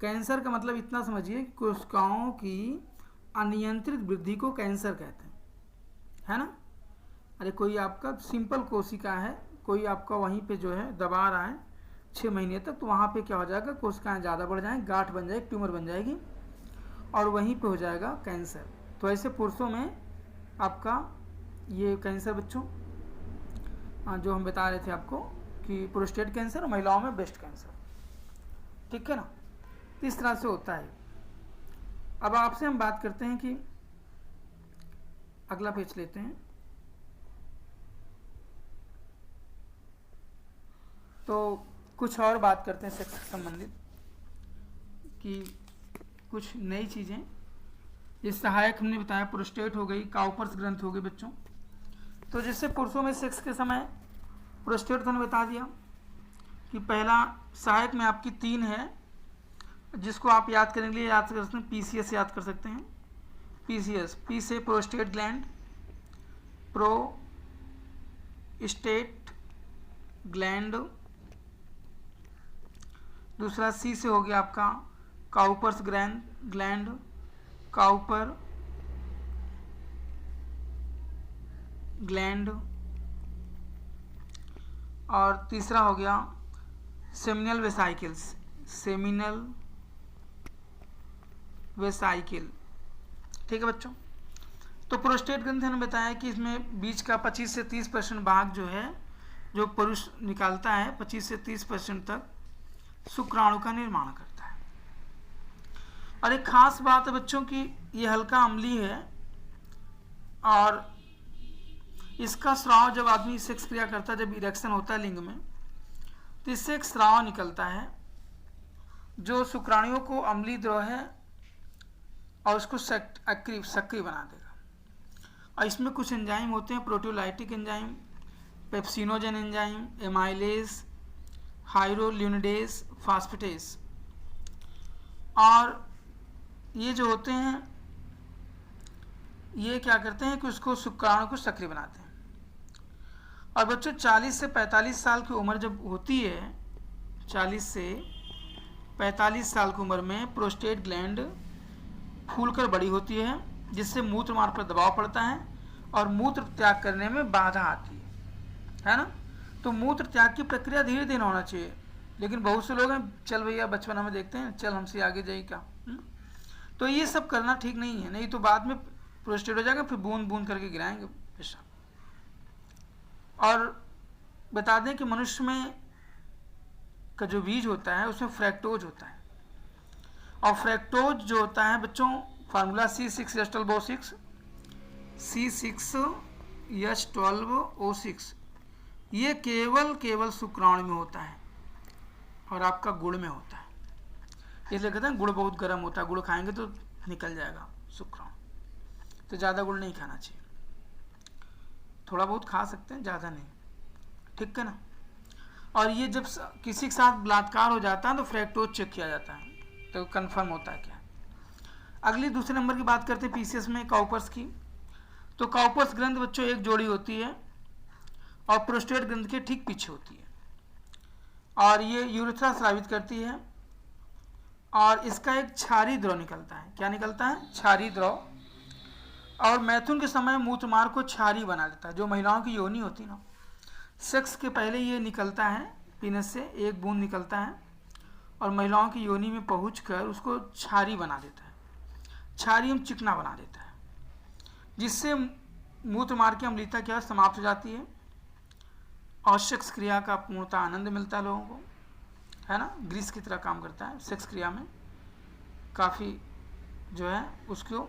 कैंसर का मतलब इतना समझिए कि कोशिकाओं की अनियंत्रित वृद्धि को कैंसर कहते हैं, है ना। अरे कोई आपका सिंपल कोशिका है, कोई आपका वहीं पे जो है दबा रहा है 6 महीने तक, तो वहाँ पे क्या हो जाएगा, कोशिकाएं ज़्यादा बढ़ जाएंगी, गांठ बन जाएगी, ट्यूमर बन जाएगी और वहीं पे हो जाएगा कैंसर। तो ऐसे पुरुषों में आपका ये कैंसर बच्चों जो हम बता रहे थे आपको कि प्रोस्टेट कैंसर, और महिलाओं में ब्रेस्ट कैंसर, ठीक है ना। इस तरह से होता है। अब आपसे हम बात करते हैं कि अगला पेज लेते हैं। तो कुछ और बात करते हैं सेक्स से संबंधित कि कुछ नई चीज़ें। ये सहायक हमने बताया, प्रोस्टेट हो गई, काउपर्स ग्रंथ हो गई बच्चों। तो जिससे पुरुषों में सेक्स के समय प्रोस्टेट तो बता दिया कि पहला सहायक में आपकी 3 है, जिसको आप याद करने के लिए याद कर सकते हैं, पीसीएस याद कर सकते हैं। पीसीएस, पी से प्रोस्टेट ग्लैंड, प्रोस्टेट ग्लैंड। दूसरा सी से हो गया आपका काउपर्स ग्लैंड, काउपर ग्लैंड। और तीसरा हो गया सेमिनल वेसाइकिल्स, सेमिनल वेसाइकिल, ठीक है बच्चों। तो प्रोस्टेट ग्रंथ ने बताया कि इसमें बीज का 25 से 30% भाग जो है, जो पुरुष निकालता है, 25 से 30% तक शुक्राणु का निर्माण करता है। और एक खास बात है बच्चों की ये हल्का अम्लीय है और इसका स्राव जब आदमी सेक्स क्रिया करता है, जब इरेक्शन होता है लिंग में, तो इससे एक स्राव निकलता है जो शुक्राणुओं को अम्लीय द्रव है और उसको सक्रिय बना देगा। और इसमें कुछ एंजाइम होते हैं, proteolytic enzyme, pepsinogen enzyme, amylase, हाइड्रोल्यूनिडेज, फास्फेटेज, और ये जो होते हैं ये क्या करते हैं कि उसको शुक्राणु को सक्रिय बनाते हैं। और बच्चों 40 से 45 साल की उम्र जब होती है, 40 से 45 साल की उम्र में प्रोस्टेट ग्लैंड फूलकर बड़ी होती है, जिससे मूत्र मार्ग पर दबाव पड़ता है और मूत्र त्याग करने में बाधा आती है ना। तो मूत्र त्याग की प्रक्रिया धीरे धीरे होना चाहिए, लेकिन बहुत से लोग हैं चल भैया बचपन में देखते हैं चल हमसे आगे जाइए क्या, तो ये सब करना ठीक नहीं है, नहीं तो बाद में प्रोस्टेट हो जाएगा, फिर बूंद बूंद करके गिराएंगे पेशाब। और बता दें कि मनुष्य में का जो बीज होता है उसमें फ्रैक्टोज होता है, और फ्रैक्टोज जो होता है बच्चों फार्मूला C6H12O6, C6H12O6, ये केवल शुक्राणु में होता है और आपका गुड़ में होता है। इसलिए कहते हैं गुड़ बहुत गर्म होता है, गुड़ खाएंगे तो निकल जाएगा शुक्राणु, तो ज़्यादा गुड़ नहीं खाना चाहिए, थोड़ा बहुत खा सकते हैं, ज़्यादा नहीं, ठीक है ना। और ये जब किसी के साथ बलात्कार हो जाता है तो फ्रैक्टोज चेक किया जाता है, तो कंफर्म होता है क्या। अगली दूसरे नंबर की बात करते हैं पीसीएस में काउपर्स की। तो काउपर्स ग्रंथ बच्चों एक जोड़ी होती है और प्रोस्टेट ग्रंथ के ठीक पीछे होती है, और ये यूरेथ्रा स्रावित करती है, और इसका एक क्षारीय द्रव निकलता है। क्या निकलता है? क्षारीय द्रव। और मैथुन के समय मूत्र मार्ग को क्षारीय बना देता है। जो महिलाओं की योनि होती है ना, सेक्स के पहले ये निकलता है, पीनस से एक बूंद निकलता है और महिलाओं की योनि में पहुंचकर उसको क्षारीय बना देता है, क्षारीय चिकना बना देता है, जिससे मूत्र मार्ग की अम्लीयता क्या समाप्त हो जाती है और सेक्स क्रिया का पूर्णतः आनंद मिलता है लोगों को, है ना। ग्रीस की तरह काम करता है सेक्स क्रिया में, काफ़ी जो है उसको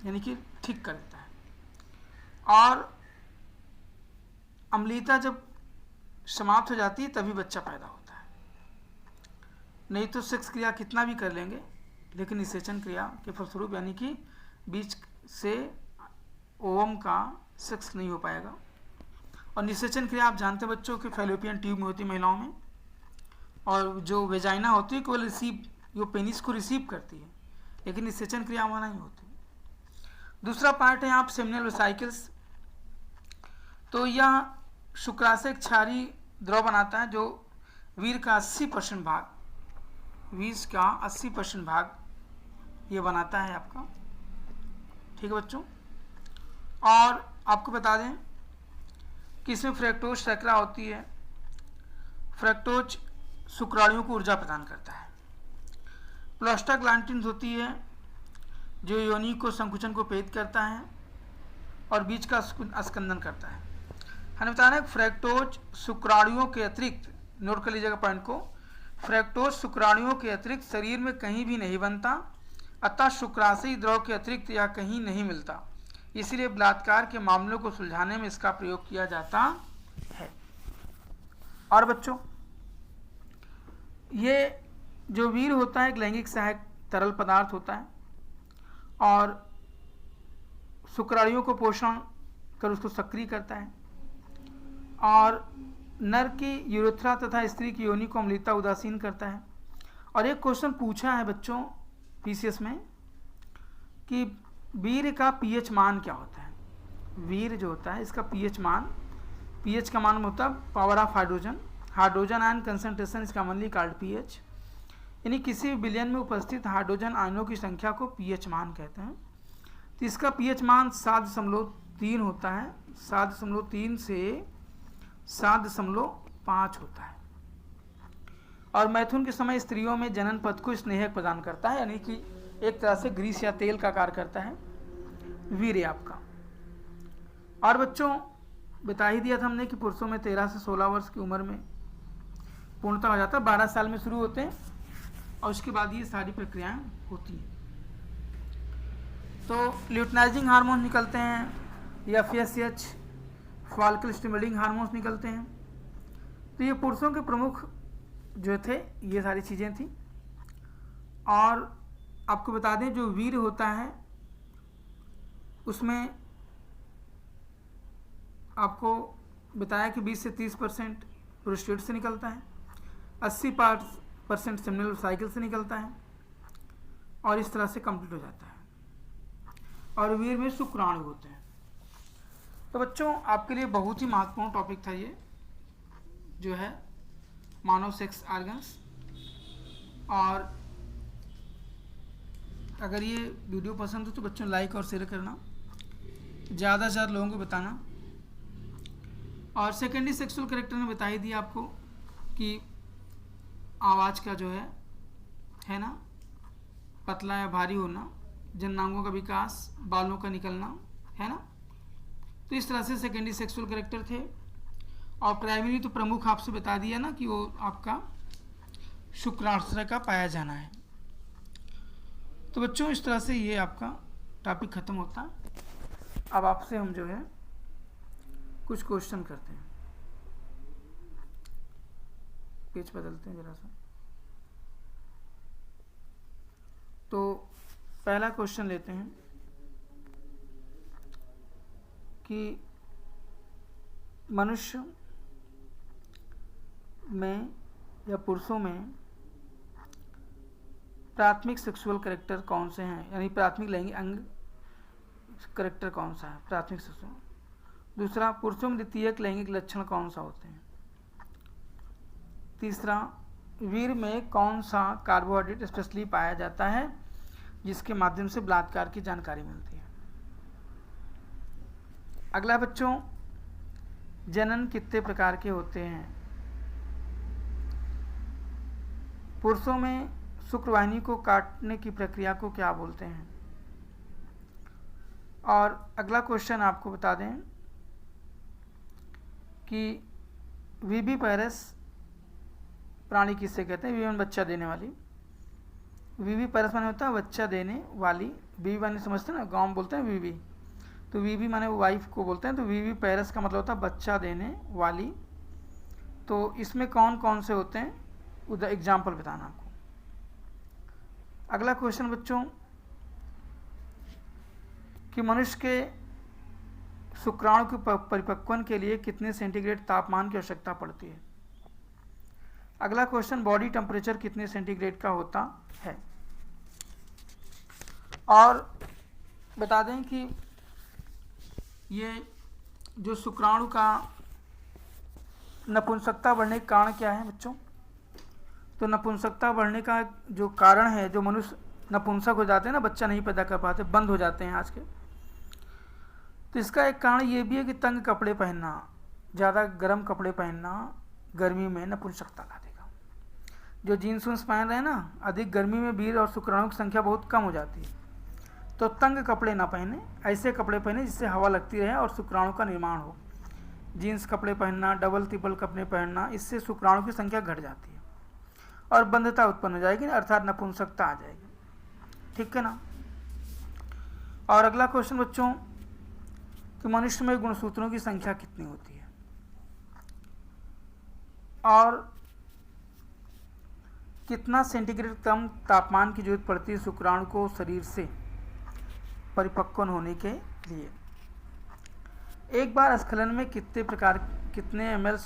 यानी कि ठीक कर देता है। और अम्लीयता जब समाप्त हो जाती है तभी बच्चा पैदा होता है, नहीं तो सेक्स क्रिया कितना भी कर लेंगे लेकिन निषेचन क्रिया के फलस्वरूप यानी कि बीच से ओवम का सेक्स नहीं हो पाएगा। और निषेचन क्रिया आप जानते हैं बच्चों कि फैलोपियन ट्यूब में होती है महिलाओं में, और जो वेजाइना होती है केवल वो पेनिस को रिसीव करती है, लेकिन निषेचन क्रिया वहाँ नहीं होती। दूसरा पार्ट है आप सेमिनल वेसाइकल्स। तो यह शुक्राशय क्षारीय द्रव बनाता है जो वीर का 80% भाग, वीर का 80% भाग ये बनाता है आपका, ठीक है बच्चों। और आपको बता दें कि इसमें फ्रैक्टोज शर्करा होती है। फ्रैक्टोज शुक्राणुओं को ऊर्जा प्रदान करता है। प्रोस्टाग्लैंडिन्स होती है जो योनि को संकुचन को प्रेरित करता है और बीज का स्कंदन करता है। हमें बताना है फ्रैक्टोज शुक्राणुओं के अतिरिक्त, नोट कर लीजिएगा पॉइंट को, फ्रैक्टोज शुक्राणुओं के अतिरिक्त शरीर में कहीं भी नहीं बनता, अतः शुक्राशयी द्रव के अतिरिक्त यह कहीं नहीं मिलता, इसलिए बलात्कार के मामलों को सुलझाने में इसका प्रयोग किया जाता है। और बच्चों ये जो वीर होता है एक लैंगिक सहायक तरल पदार्थ होता है और शुक्राणुओं को पोषण कर उसको सक्रिय करता है, और नर की यूरेथ्रा तथा स्त्री की योनि को अम्लीयता उदासीन करता है। और एक क्वेश्चन पूछा है बच्चों पीसीएस में कि वीर का पीएच मान क्या होता है। वीर जो होता है इसका पीएच मान, पीएच का मान होता है power of hydrogen, hydrogen ion concentration इसका कॉमनली कॉल्ड पीएच, यानी किसी भी बिलियन में उपस्थित हाइड्रोजन आयनों की संख्या को पीएच मान कहते हैं। तो इसका पीएच मान 7.3 होता है, 7.3 से 7.5 होता है। और मैथुन के समय स्त्रियों में जनन पथ को स्नेहक प्रदान करता है, यानी कि एक तरह से ग्रीस या तेल का कार्य करता है वीर्य आपका। और बच्चों बता ही दिया था हमने कि पुरुषों में 13 से 16 वर्ष की उम्र में पूर्णता हो जाता है, 12 साल में शुरू होते हैं और उसके बाद ये सारी प्रक्रियाएं होती हैं। तो ल्यूटनाइजिंग हार्मोन निकलते हैं, FSH फॉलिकल स्टिमुलेटिंग हार्मोन्स निकलते हैं। तो ये पुरुषों के प्रमुख जो थे ये सारी चीज़ें थी। और आपको बता दें जो वीर्य होता है उसमें आपको बताया कि 20 से 30% प्रोस्टेट से निकलता है, 80% सेमिनल साइकिल से निकलता है और इस तरह से कंप्लीट हो जाता है। और वीर्य में शुक्राणु होते हैं। तो बच्चों आपके लिए बहुत ही महत्वपूर्ण टॉपिक था ये जो है मानव सेक्स ऑर्गन्स। और अगर ये वीडियो पसंद हो तो बच्चों लाइक और शेयर करना, ज़्यादा से ज़्यादा लोगों को बताना। और सेकेंडरी सेक्सुअल कैरेक्टर ने बता ही दिया आपको कि आवाज़ का जो है ना, पतला या भारी होना, जननांगों का विकास, बालों का निकलना, है ना। तो इस तरह से सेकेंडरी सेक्सुअल कैरेक्टर थे। और प्राइमरी तो प्रमुख आपसे बता दिया ना कि वो आपका शुक्राणुस्राव का पाया जाना है। तो बच्चों इस तरह से ये आपका टॉपिक ख़त्म होता है। अब आपसे हम जो है कुछ क्वेश्चन करते हैं। पेज बदलते हैं ज़रा सा। तो पहला क्वेश्चन लेते हैं कि मनुष्य में या पुरुषों में प्राथमिक सेक्सुअल कैरेक्टर कौन से हैं, यानी प्राथमिक लैंगिक अंग कैरेक्टर कौन सा है, प्राथमिक सेक्सुअल। दूसरा, पुरुषों में द्वितीयक लैंगिक लक्षण कौन सा होते हैं। तीसरा, वीर्य में कौन सा कार्बोहाइड्रेट स्पेशली पाया जाता है जिसके माध्यम से बलात्कार की जानकारी मिलती है। अगला बच्चों, जनन कितने प्रकार के होते हैं। पुरुषों में शुक्रवाहिनी को काटने की प्रक्रिया को क्या बोलते हैं। और अगला क्वेश्चन आपको बता दें कि विविपेरस प्राणी किससे कहते हैं। विवन बच्चा देने वाली, विविपेरस माने होता है बच्चा देने वाली। बीवी माने समझते हैं ना, गाँव में बोलते हैं बीवी, तो बीवी माने वाइफ को बोलते हैं। तो विविपेरस का मतलब होता है बच्चा देने वाली। तो इसमें कौन कौन से होते हैं, उधर एग्जाम्पल बताना आपको। अगला क्वेश्चन बच्चों कि मनुष्य के शुक्राणु के परिपक्वन के लिए कितने सेंटीग्रेड तापमान की आवश्यकता पड़ती है। अगला क्वेश्चन, बॉडी टेम्परेचर कितने सेंटीग्रेड का होता है। और बता दें कि ये जो शुक्राणु का नपुंसकता बढ़ने का कारण क्या है बच्चों। तो नपुंसकता बढ़ने का जो कारण है, जो मनुष्य नपुंसक हो जाते हैं ना, बच्चा नहीं पैदा कर पाते, बंद हो जाते हैं आज के, तो इसका एक कारण ये भी है कि तंग कपड़े पहनना, ज़्यादा गर्म कपड़े पहनना गर्मी में नपुंसकता ला देगा। जो जीन्स वीन्स पहन रहे हैं ना, अधिक गर्मी में वीर्य और शुक्राणु की संख्या बहुत कम हो जाती है। तो तंग कपड़े ना पहने, ऐसे कपड़े पहने जिससे हवा लगती रहे और शुक्राणु का निर्माण हो। जीन्स कपड़े पहनना, डबल ट्रिपल कपड़े पहनना, इससे शुक्राणु की संख्या घट जाती है और बंधता उत्पन्न हो जाएगी, अर्थात नपुंसकता आ जाएगी। ठीक है ना। और अगला क्वेश्चन बच्चों कि मनुष्य में गुणसूत्रों की संख्या कितनी होती है। और कितना सेंटीग्रेड कम तापमान की जरूरत पड़ती है शुक्राणु को शरीर से परिपक्वन होने के लिए। एक बार स्खलन में कितने ml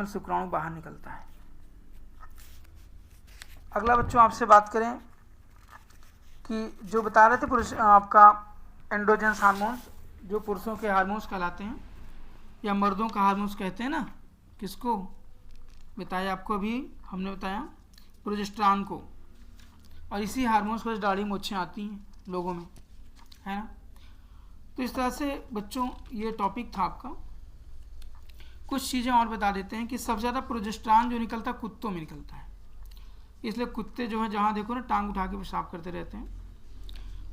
शुक्राणु बाहर निकलता है। अगला बच्चों आपसे बात करें कि जो बता रहे थे पुरुष आपका एंडोजेनस हार्मोन्स, जो पुरुषों के हार्मोन्स कहलाते हैं या मर्दों का हार्मोन्स कहते हैं ना, किसको बताया आपको, अभी हमने बताया प्रोजेस्टेरॉन को। और इसी हार्मोन्स पर दाढ़ी मोछें आती हैं लोगों में, है ना। तो इस तरह से बच्चों ये टॉपिक था आपका। कुछ चीज़ें और बता देते हैं कि सबसे ज़्यादा प्रोजेस्टेरॉन जो निकलता है कुत्तों में निकलता है, इसलिए कुत्ते जो हैं जहाँ देखो ना टांग उठा के पेशाब करते रहते हैं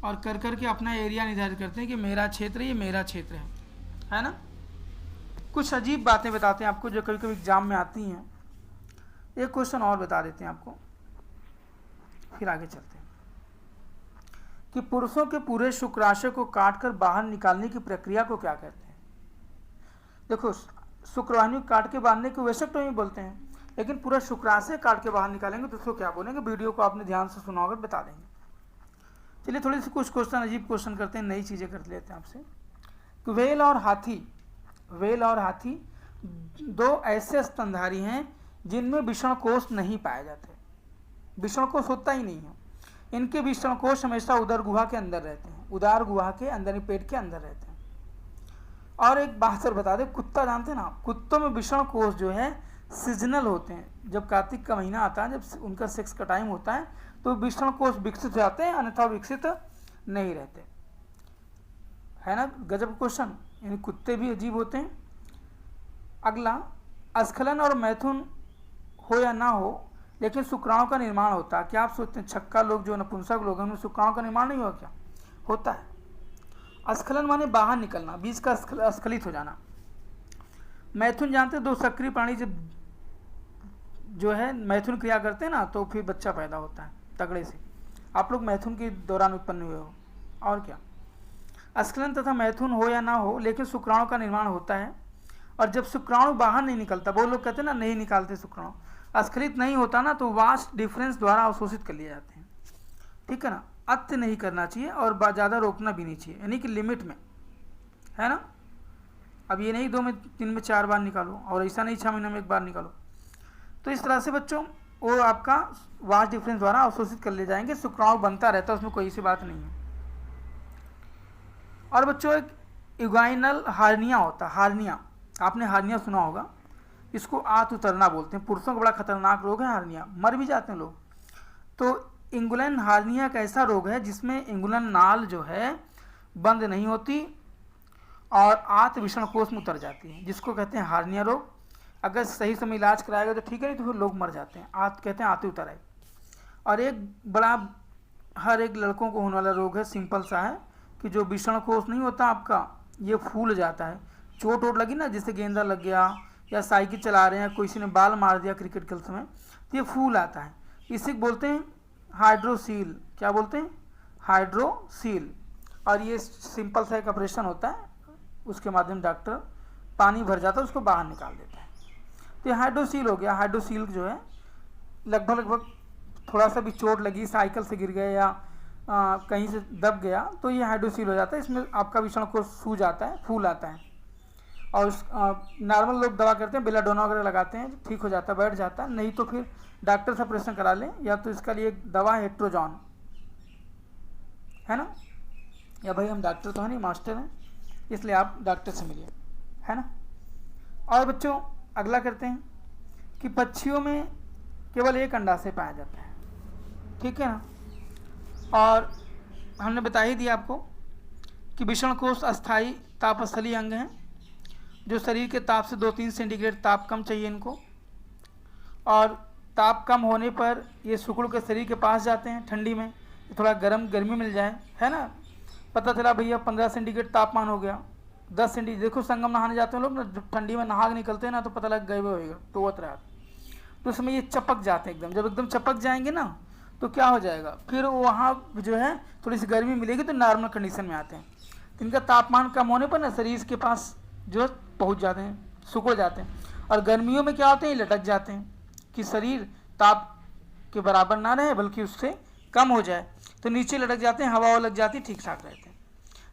और कर कर के अपना एरिया निर्धारित करते हैं कि मेरा क्षेत्र ये मेरा क्षेत्र है ना। कुछ अजीब बातें बताते हैं आपको जो कभी कभी एग्जाम में आती हैं। एक क्वेश्चन और बता देते हैं आपको, फिर आगे चलते हैं। कि पुरुषों के पूरे शुक्राशय को काटकर बाहर निकालने की प्रक्रिया को क्या कहते हैं। देखो, शुक्रवाहिनी को काट के बांधने को वेसेक्टोमी बोलते हैं, लेकिन पूरा शुक्राशय काट के बाहर निकालेंगे तो उसको क्या बोलेंगे। वीडियो को आपने ध्यान से सुना होगा, बता देंगे। चलिए थोड़ी सी कुछ क्वेश्चन, अजीब क्वेश्चन करते हैं, नई चीज़ें कर लेते हैं आपसे। कि वेल और हाथी दो ऐसे स्तनधारी हैं जिनमें विषणकोश नहीं पाए जाते। विषणकोश होता ही नहीं है। इनके विषणकोश हमेशा उदर गुहा के अंदर रहते हैं, उदर गुहा के अंदर, पेट के अंदर रहते हैं। और एक बात सर बता दें, कुत्ता जानते हैं ना, कुत्तों में विषणकोश जो है सीजनल होते हैं। जब कार्तिक का महीना आता है, जब उनका सेक्स का टाइम होता है, तो विषणकोश विकसित हो जाते हैं, अन्यथा विकसित नहीं रहते। है ना गजब क्वेश्चन, यानी कुत्ते भी अजीब होते हैं। अगला, स्खलन और मैथुन हो या ना हो, लेकिन शुक्राणु का निर्माण होता है। क्या आप सोचते हैं छक्का लोग जो नपुंसक लोग हैं, उनमें शुक्राणु का निर्माण नहीं होगा क्या? होता है। स्खलन माने बाहर निकलना, बीज का स्खलित हो जाना। मैथुन जानते हैं, दो सक्रिय प्राणी जब जो है मैथुन क्रिया करते हैं ना, तो फिर बच्चा पैदा होता है तगड़े से। आप लोग मैथुन के दौरान उत्पन्न हुए हो, और क्या। स्खलन तथा मैथुन हो या ना हो, लेकिन शुक्राणु का निर्माण होता है। और जब शुक्राणु बाहर नहीं निकलता, वो लोग कहते हैं ना नहीं निकालते शुक्राणु, स्खलित नहीं होता ना, तो वास्ट डिफरेंस द्वारा अवशोषित कर लिए जाते हैं। ठीक है ना। अत्य नहीं करना चाहिए और ज़्यादा रोकना भी नहीं चाहिए, यानी कि लिमिट में, है ना। अब ये नहीं 2 में 3 में 4 बार निकालो, और ऐसा नहीं 6 महीने में 1 बार निकालो। तो इस तरह से बच्चों वो आपका वास्ट डिफरेंस द्वारा अवशोषित कर ले जाएंगे, शुक्राणु बनता रहता है, उसमें कोई सी बात नहीं है। और बच्चों एक इग्वाइनल हार्निया होता है। हार्निया, आपने हार्निया सुना होगा, इसको आत उतरना बोलते हैं। पुरुषों का बड़ा खतरनाक रोग है हार्निया, मर भी जाते हैं लोग। तो इंगुलन हार्निया एक ऐसा रोग है जिसमें इंगुलन नाल जो है बंद नहीं होती और आत विषणकोश में उतर जाती है, जिसको कहते हैं हार्निया रोग। अगर सही समय इलाज कराएगा तो ठीक है, नहीं तो फिर लोग मर जाते हैं। आत कहते हैं आते उतर आए। और एक बड़ा हर एक लड़कों को होने वाला रोग है, सिंपल सा है, कि जो विषणकोश नहीं होता आपका, ये फूल जाता है। चोट वोट लगी ना, जैसे गेंदा लग गया या साइकिल चला रहे हैं, किसी ने बाल मार दिया क्रिकेट खेलते समय, तो ये फूल आता है। इसे बोलते हैं हाइड्रोसील। क्या बोलते हैं? हाइड्रोसील। और ये सिंपल सा एक ऑपरेशन होता है, उसके माध्यम डॉक्टर पानी भर जाता है, उसको बाहर निकाल देता है। तो ये हाइड्रोसील हो गया। हाइड्रोसील जो है लगभग थोड़ा सा भी चोट लगी, साइकिल से गिर गया या कहीं से दब गया, तो ये हाइड्रोसील हो जाता है। इसमें आपका विषणकोश सूज आता है, फूल आता है। और नॉर्मल लोग दवा करते हैं, बेलाडोना वगैरह लगाते हैं, ठीक हो जाता है, बैठ जाता है। नहीं तो फिर डॉक्टर से ऑपरेशन करा लें, या तो इसका लिए एक दवा है हेट्रोजॉन, है ना। या भाई हम डॉक्टर तो है नहीं, मास्टर हैं, इसलिए आप डॉक्टर से मिलिए, है ना। और बच्चों अगला करते हैं कि पक्षियों में केवल एक अंडाशय पाया जाता है, ठीक है ना। और हमने बता ही दिया आपको कि विषणकोश अस्थायी तापस्थली अंग हैं, जो शरीर के ताप से 2-3 सेंटीग्रेड ताप कम चाहिए इनको। और ताप कम होने पर ये शुक्र के शरीर के पास जाते हैं ठंडी में, थोड़ा गर्मी मिल जाए, है ना। पता चला भैया 15 सेंटीग्रेड तापमान हो गया, 10 सेंटीग्रेड। देखो संगम नहाने जाते हैं लोग ना, जब ठंडी में नहा के निकलते हैं ना, तो पता लग गए होगा टोवत रहा, तो उसमें ये चपक जाते हैं एकदम। जब एकदम चपक जाएंगे ना, तो क्या हो जाएगा, फिर वहाँ जो है थोड़ी सी गर्मी मिलेगी, तो नॉर्मल कंडीशन में आते हैं। तो इनका तापमान कम होने पर ना शरीर के पास जो पहुँच जाते हैं, सिकुड़ जाते हैं। और गर्मियों में क्या होते हैं, लटक जाते हैं, कि शरीर ताप के बराबर ना रहे बल्कि उससे कम हो जाए, तो नीचे लटक जाते हैं, हवा लग जाती है, ठीक ठाक रहते हैं।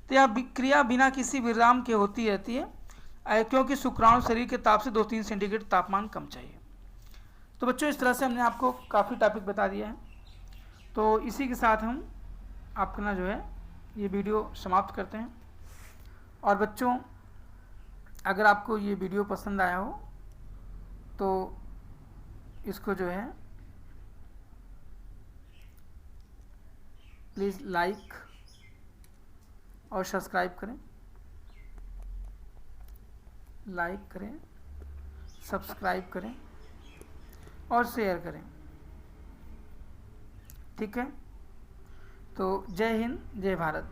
तो यह क्रिया बिना किसी विराम के होती रहती है, क्योंकि शुक्राणु शरीर के ताप से 2-3 सेंटीग्रेड तापमान कम चाहिए। तो बच्चों इस तरह से हमने आपको काफ़ी टॉपिक बता दिया है। तो इसी के साथ हम अपना जो है ये वीडियो समाप्त करते हैं। और बच्चों अगर आपको ये वीडियो पसंद आया हो तो इसको जो है प्लीज़ लाइक और सब्सक्राइब करें, लाइक करें, सब्सक्राइब करें और शेयर करें, ठीक है। तो जय हिंद, जय भारत।